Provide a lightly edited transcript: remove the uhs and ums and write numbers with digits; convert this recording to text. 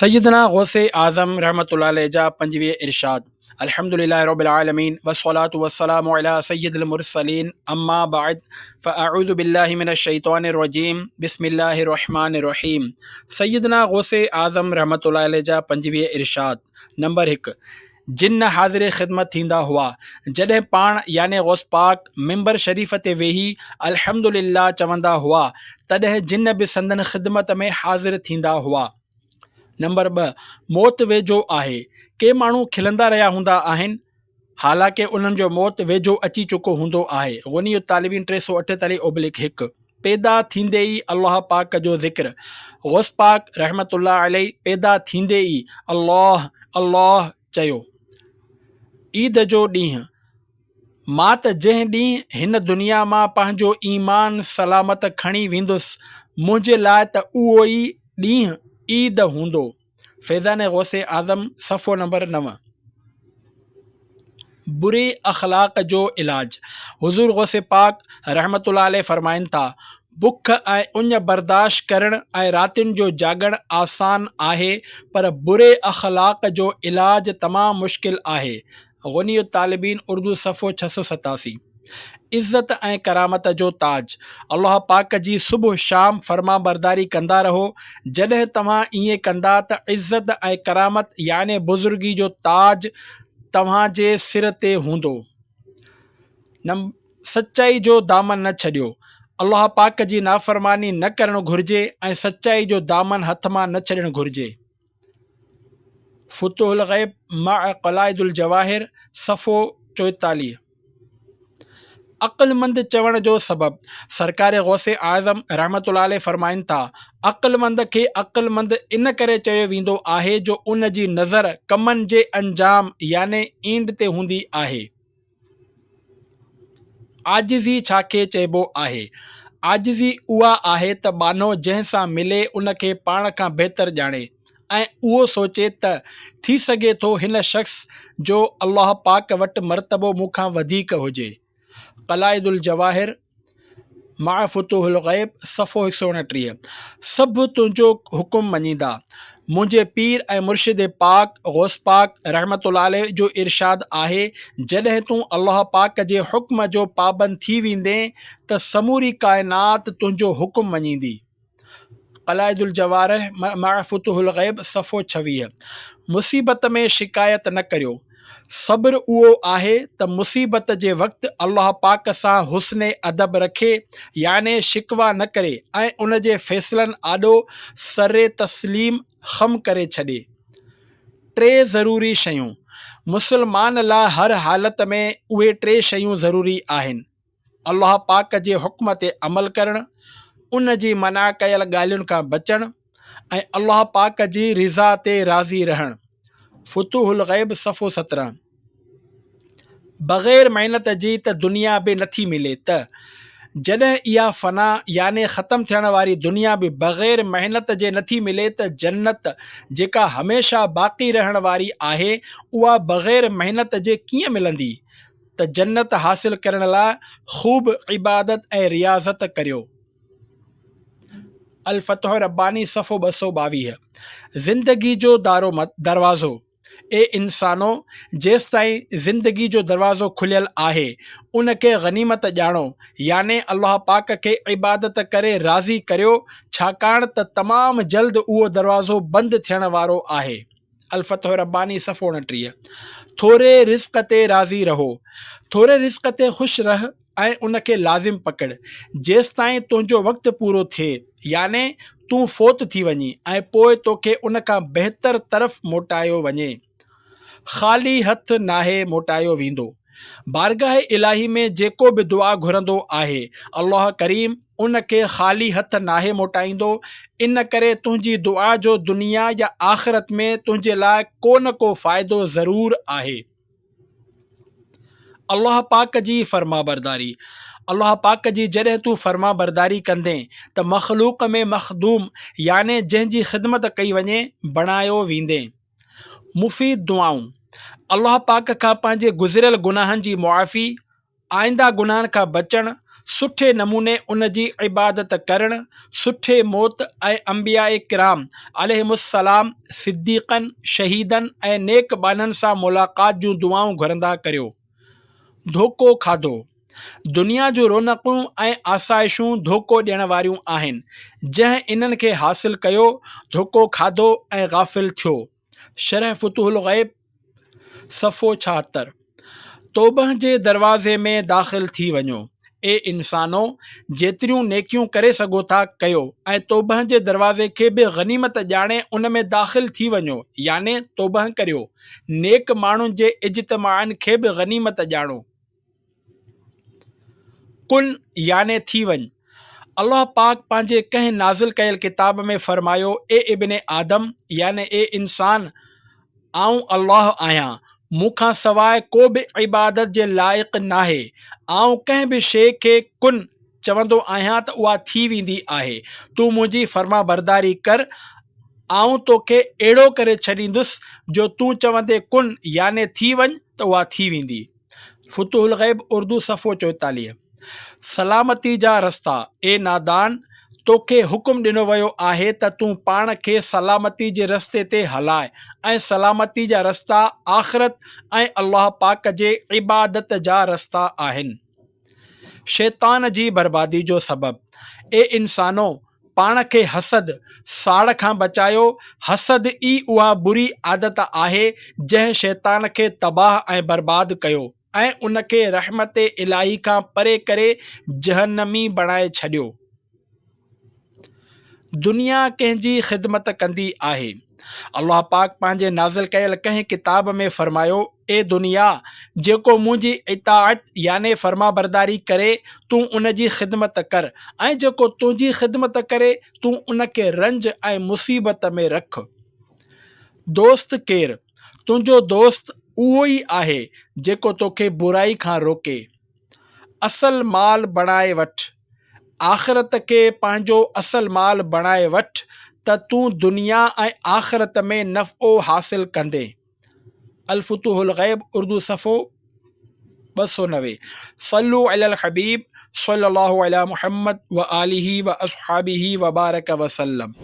सैयदना गौसे आज़म रहमतुल्लाह अलैह जा पंजवीह इरशाद अल्हम्दुलिल्लाहि रब्बिल आलमीन वस्सलातु वस्सलामु अला सय्यिदिल मुरसलीन अम्मा बाद फ़अऊज़ु बिल्लाहि मिनश शैतानिर रजीम बिस्मिल्लाहिर रहमानिर रहीम। सैयदना गौसे आज़म रहमतुल्लाह अलैह जा पंजवीह इरशाद नंबर 1। जिन हाज़िर ख़िदमत थींदा हुआ जॾहिं पाण याने गौस पाक मिंबर शरीफ़ ते वेही अल्हम्दुलिल्लाह चवंदा हुआ तॾहिं जिन बि संदन ख़िदमत में हाज़िर थींदा हुआ। नंबर 2। मौत वेझो आहे। के माण्हू खिलंदा रहिया हूंदा आहिनि हालांकि उन्हनि जो मौत वेझो अची चुको हूंदो आहे। ग़ुनी तालिबीन 348/1। पैदा थींदे ई अल्लाह पाक जो ज़िक्र। गौस पाक रहमतुल्लाह अलैह पैदा थींदे ई अल्लाह अल्लाह चयो। ईद जो ॾींहुं। मां त जंहिं ॾींहुं हिन दुनिया मां पंहिंजो ईमान सलामत खणी वेंदुसि मुंहिंजे लाइ त उहो ई ॾींहुं ईद हूंदो। फैज़ान गौसे आज़म सफ़ो नंबर 9। बुरे अखलाक जो इलाज। हुज़ूर गौसे पाक रहमतुल्लाह अलैह फरमाइनि था बुख ऐं उञ बर्दाश्त करण ऐं रातियुनि जो जागण आसान आहे पर बुरे अखलाक जो इलाज तमामु मुश्किल आहे। ग़ुनी तालिबीन उर्दू सफ़ो 687। इज़्ज़त ऐं करामत जो ताज। अल्लाह पाक जी सुबुह शाम फर्मा बरदारी कंदा रहो। जॾहिं तव्हां ईअं कंदा त इज़्ज़त ऐं करामत याने बुज़ुर्गी जो ताज तव्हां जे सिर ते हूंदो। सच्चाई जो दामन न छॾियो। अल्लाह पाक जी नाफ़रमानी न करणु घुरिजे ऐं सच्चाई जो दामन हथ मां न छॾणु घुरिजे। फुतुहुल ग़ैब मा क़लाइदुल जवाहिर सफ़ो 44। अक़लमंद चवण जो सबब। सरकार गौसे आज़म रहमतुल्लाह अलैह फरमाइनि था अक़लमंद खे अक़लमंद इन करे चयो वेंदो आहे जो उन जी नज़र कमनि जे अंजाम याने ईंड ते हूंदी आहे। आजिज़ी छाखे चइबो आहे? आजिज़ी उहा आहे त बानो जंहिंसां मिले उनखे पाण खां बहितर ॼाणे ऐं उहो सोचे त थी सघे थो हिन शख़्स जो अल्लाह पाक वटि मर्तबो मूंखां वधीक हुजे। क़लाइदुल जवाहिर मा फुतुहुल ग़ैब सफ़ो 129। सभु तुंहिंजो हुकुम मञींदा। मुंहिंजे पीर ऐं मुर्शिद पाक गौस पाक रहमतुल्लाह अलैह जो इरशाद आहे जॾहिं तूं अल्लाह पाक जे हुक्म जो पाबंद थी वेंदे त समूरी काइनात तुंहिंजो हुकुम मञींदी। क़लाइदुल जवाहिर मा फुतुहुल ग़ैब सफ़ो 26। मुसीबत में शिकायत न करियो। सब्र उहो आहे त मुसीबत जे वक़्तु अल्लाह पाक सां हुस्ने अदब रखे याने शिकवा न करे ऐं उन जे फ़ैसिलनि आॾो सरे तस्लीम ख़म करे छॾे। 3 ज़रूरी शयूं। मुसलमान लाइ हर हालत में उहे 3 शयूं ज़रूरी आहिनि। अल्लाह पाक जे हुक्म ते अमल करणु, उन जी मना कयल ॻाल्हियुनि खां बचणु ऐं अल्लाह पाक जी रिज़ा ते राज़ी रहणु। फुतुहुल ग़ैब सफ़ो 17। बग़ैर महिनत जी त दुनिया बि नथी मिले त जॾहिं इहा फ़ना याने ख़तमु थियण वारी दुनिया बि बग़ैर महिनत जे नथी मिले त जन्नत जेका हमेशह बाक़ी रहण वारी आहे उहा बग़ैर महिनत जे कीअं मिलंदी? त जन्नत हासिल करण लाइ ख़ूब इबादत ऐं रियाज़त करियो। अल फतह रब्बानी सफ़ो 222। ज़िंदगी जो दरवाज़ो। ए इंसानो जेसिताईं ज़िंदगी जो दरवाज़ो खुलियल आहे उनखे गनीमत ॼाणो याने अल्लाह पाक खे इबादत करे राज़ी करियो छाकाणि त तमामु जल्द उहो दरवाज़ो बंदि थियण वारो आहे। अल फतह रब्बानी सफ़ो 29। थोरे रिज़्क़ ते राज़ी रहो। थोरे रिज़्क़ ते ख़ुशि रह ऐं उनखे लाज़िम पकड़ जेसिताईं तुंहिंजो वक़्तु पूरो थिए याने तूं फ़ौत थी वञी ऐं पोइ तोखे उन खां बहितर तरफ़ मोटायो वञे। ख़ाली हथ नाहे मोटायो वेंदो। बारगाह इलाही में जेको बि दुआ घुरंदो आहे अल्लाह करीम उनखे ख़ाली हथ नाहे मोटाईंदो। इन करे तुंहिंजी दुआ जो दुनिया या आख़िरत में तुंहिंजे लाइ को न को फ़ाइदो ज़रूरु आहे। अल्लाह पाक जी फर्मा बरदारी। अल्लाह पाक जी जॾहिं तूं फर्मा बरदारी कंदे त मख़लूक़ में मखदूम याने जंहिंजी ख़िदमत कई वञे बणायो वेंदे। मुफ़ीद दुआऊं। अल्लाह पाक खां पंहिंजे गुज़िरियल गुनाहनि जी मुआफ़ी आइंदा गुनाहनि खां बचणु, सुठे नमूने उन जी इबादत करणु, सुठे मौत ऐं अंबिया किराम अलैहिमुस्सलाम, सिद्दीक़नि, शहीदनि ऐं नेक बाननि सां मुलाक़ात जूं दुआऊं घुरंदा करियो। धोखो खाधो। दुनिया जूं रौनकूं ऐं आसाइशूं धोखो ॾियण वारियूं आहिनि। जंहिं इन्हनि खे हासिल कयो, धोखो खाधो ऐं गाफ़िल थियो। शरह फुतुहुल ग़ैब सफ़ो 76। तौबह जे दरवाज़े में दाख़िल थी वञो। ए इंसानो, जेतिरियूं नेकियूं करे सघो था कयो ऐं तौबह जे दरवाज़े खे बि गनीमत ॼाणे उन में दाख़िल थी वञो, याने तौबह करियो। नेक माण्हुनि जे इज्तिमाअनि खे बि गनीमत ॼाणो। कुन याने थी वञ। अल्लाह पाक पंहिंजे कंहिं नाज़िल कयल किताब में फरमायो, ए इब्ने आदम, याने ए इंसान, आऊं अल्लाह आहियां, मूंखां सवाइ को बि इबादत जे लाइक़ु नाहे। आऊं कंहिं बि शइ खे कुन चवंदो आहियां त उहा थी वेंदी आहे। तूं मुंहिंजी फर्मा बरदारी कर, आऊं तोखे अहिड़ो करे छॾींदुसि जो तूं चवंदे कुन याने थी वञ त उहा थी वेंदी। फुतुहुल ग़ैब उर्दू सफ़ो 44। सलामती जा रस्ता। ए नादान, तोखे हुकुम ॾिनो वियो आहे त तूं पाण खे सलामती जे रस्ते ते हलाए ऐं सलामती जा रस्ता आख़िरत ऐं अल्लाह पाक जे इबादत जा रस्ता आहिनि। शैतान जी बर्बादी जो सबब। ए इंसानो, पाण खे हसद, साड़ खां बचायो। हसद ई उहा बुरी आदत आहे जंहिं शैतान खे तबाह ऐं बर्बाद कयो ऐं उन खे रहमत इलाही खां परे करे जहन्नमी बणाए छॾियो। दुनिया कंहिंजी ख़िदमत कंदी आहे। अल्लाह पाक पंहिंजे नाज़िल कयल कंहिं किताब में फरमायो, ए दुनिया, जेको मुंहिंजी इताअत याने फर्मा बरदारी करे तूं उन जी ख़िदमत कर, ऐं जेको तुंहिंजी ख़िदमत करे तूं उन खे रंज ऐं मुसीबत में रख। दोस्त केरु? तुंहिंजो दोस्त उहो ई आहे जेको तोखे बुराई खां रोके। असल माल बणाए वठि। आख़िरत खे पंहिंजो असल माल बणाए वठि त तूं दुनिया ऐं आख़िरत में नफ़ो हासिल कंदे। अल फुतुहुल ग़ैब उर्दू सफ़ो 290। सल्लु अलल हबीब सल्लल्लाहु अला मुहम्मद व आलिहि व अस्हाबिहि व बारक वसल्लम।